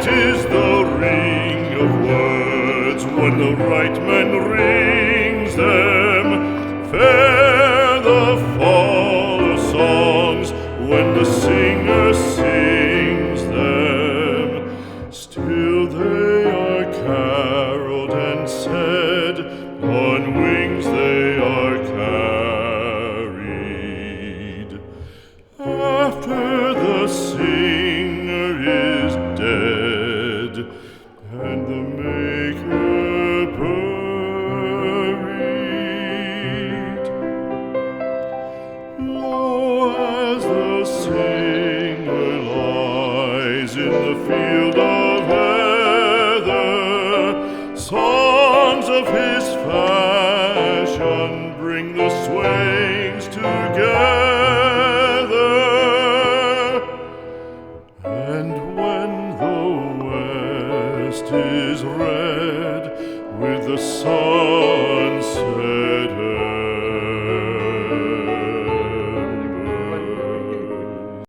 is the ring of words when the right man rings them. Fair the fall of songs when the singer sings them. Still they are caroled and said, on wings they are carried. After the singer is dead and the maker buried, lo, as the singer lies in the field of heather, songs of his fashion bring the swains together. And when the west is red with the sun setting,